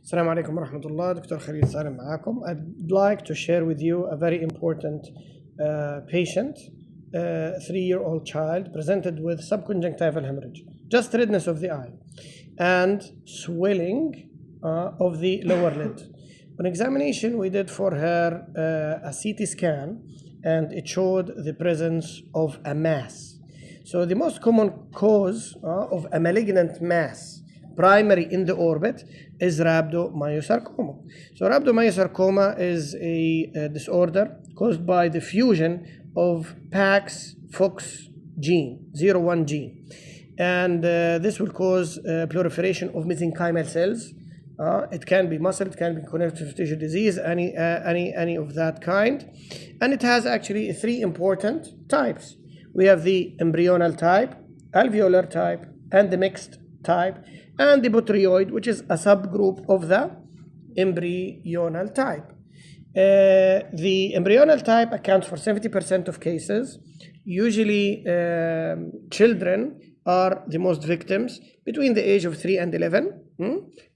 السلام عليكم ورحمة الله. دكتور خليل سالم معاكم. I'd like to share with you a very important patient, a 3-year-old child presented with subconjunctival hemorrhage, just redness of the eye and swelling of the lower lid. On examination, we did for her a CT scan and it showed the presence of a mass. So the most common cause of a malignant mass primary in the orbit is rhabdomyosarcoma. So rhabdomyosarcoma is a disorder caused by the fusion of PAX-FOX gene, 01 gene. And this will cause proliferation of mesenchymal cells. It can be muscle, it can be connective tissue disease, any of that kind. And it has actually 3 important types. We have the embryonal type, alveolar type, and the mixed type, and the botryoid, which is a subgroup of the embryonal type. The embryonal type accounts for 70% of cases. Usually children are the most victims between the age of 3 and 11.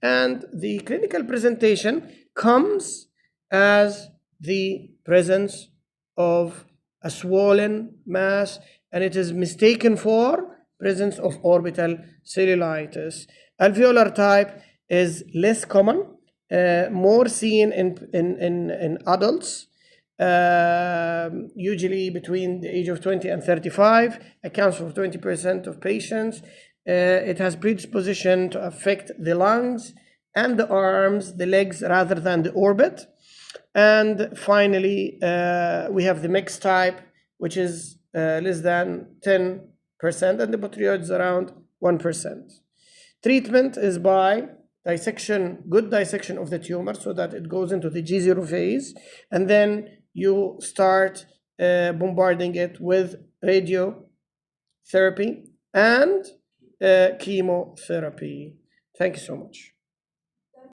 And the clinical presentation comes as the presence of a swollen mass, and it is mistaken for presence of orbital cellulitis. Alveolar type is less common, more seen in adults, usually between the age of 20 and 35, accounts for 20% of patients. It has predisposition to affect the lungs and the arms, the legs, rather than the orbit. And finally, we have the mixed type, which is less than 10%, and the botryoid is around 1%. Treatment is by dissection, good dissection of the tumor so that it goes into the G0 phase, and then you start bombarding it with radiotherapy and chemotherapy. Thank you so much.